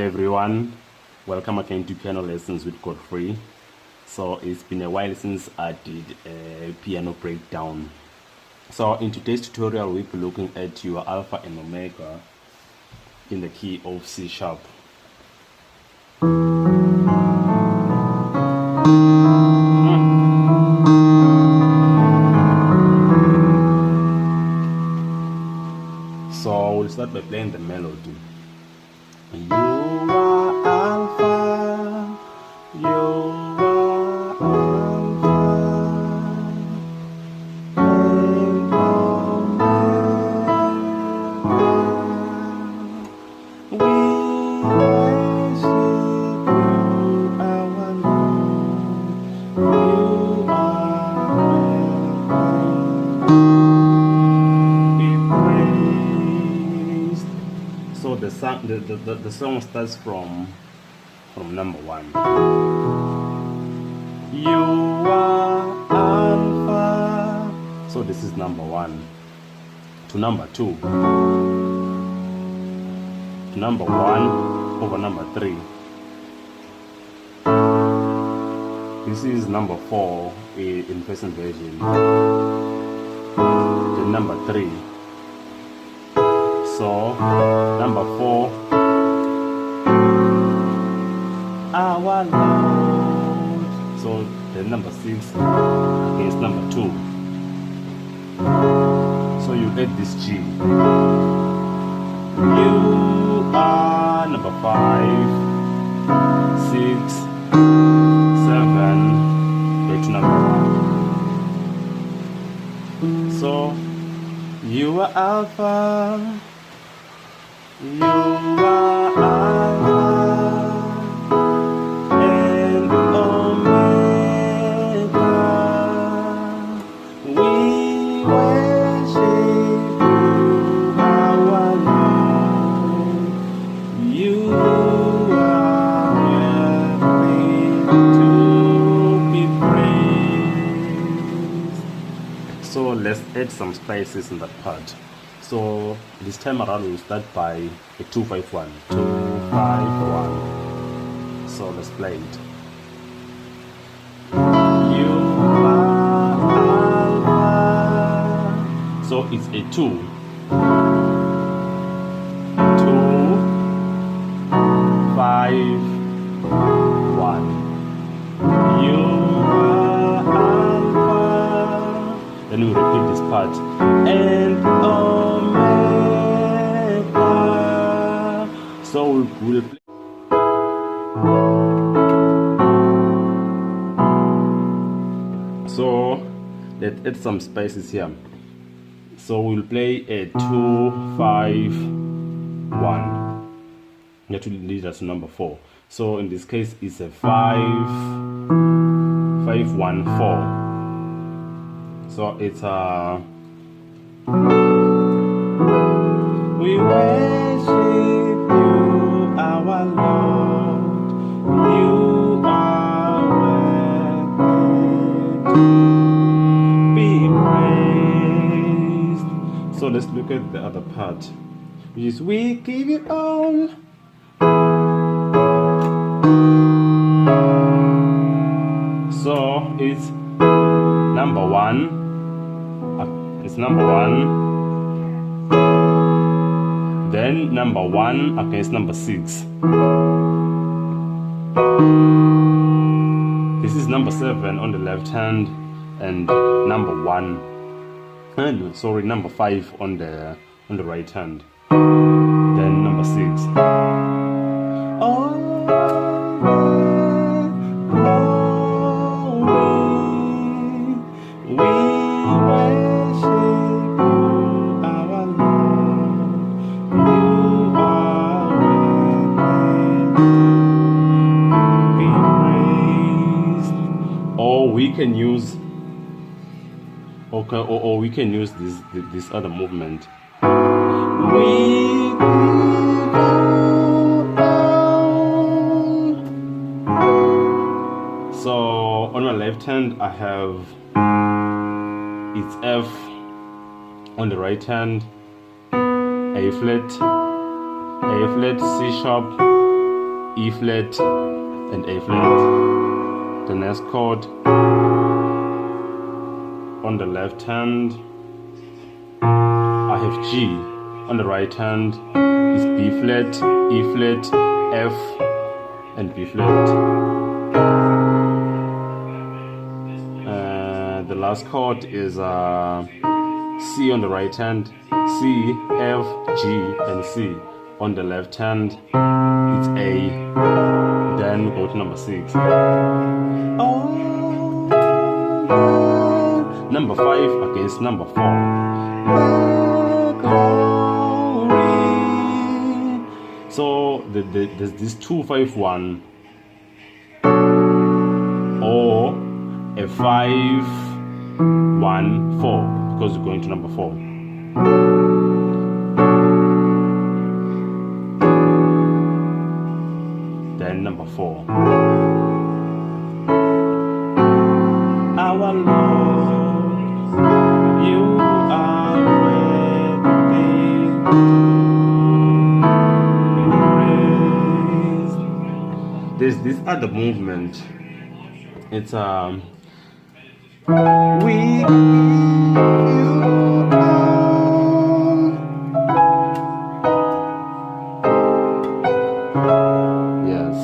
everyone, welcome again to Piano Lessons with Godfrey. So it's been a while since I did a piano breakdown. So in today's tutorial we'll be looking at your alpha and omega in the key of C sharp. So we'll start by playing the melody. You are alpha, you are alpha, and omega. We worship you, our Lord. You are be praised. So the song starts from number 1. You are alpha. So this is number 1. To number 2. To number 1 over number 3. This is number 4 in first inversion. Then number 3. So number 4, our Lord. So then number 6 is number 2. So you add this G. You are number 5, 6, 7, back to number 1. So you are alpha. You are alpha and omega. We worship you, our Lord. You are worthy to be praised. So let's add some spices in that part. So this time around we'll start by a 2-5-1. 2-5-1. So let's play it. You are alpha. So it's a 2. 2, 5, 1. You are alpha. Then we repeat this part. And so we'll play. So let's add some spices here. So we'll play a 2-5-1. That will lead us to number 4. So in this case it's a 5-5-1-4. So it's a we worship you, our Lord. You are worthy to be praised. So let's look at the other part, which is we give you all. So it's number 1. It's number 1. Then number 1 against number 6. This is number 7 on the left hand and number 1. And sorry, number 5 on the right hand. Then number 6. Oh, we can use or we can use this other movement. We so on my left hand I have it's F, on the right hand A flat, C sharp, E flat and A flat. The next chord on the left hand, I have G. On the right hand is B flat, E flat, F and B flat. The last chord is C on the right hand, C, F, G and C. On the left hand it's A. Then we go to number 6. Oh, number 5 against number 4. So there's this 2-5-1 or a 5-1-4 because we're going to number 4. Then number 4. Our Lord, you are worthy to be praised. There's this other movement. It's we give you all. Yes.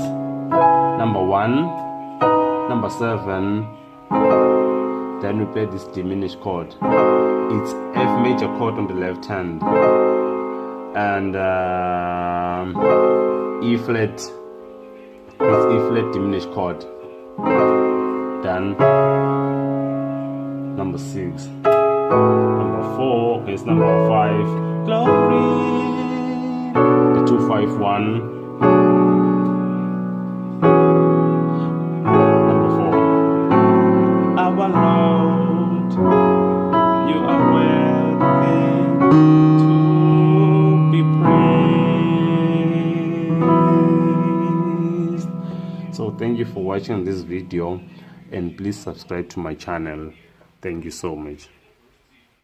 Number 1, number 7. Then we play this diminished chord. It's F major chord on the left hand and E flat. It's E flat diminished chord. Then number 6, number 4 against number 5. Glory. The 2-5-1. Number 4. Our Lord, you are worthy to be praised. So thank you for watching this video and please subscribe to my channel. Thank you so much.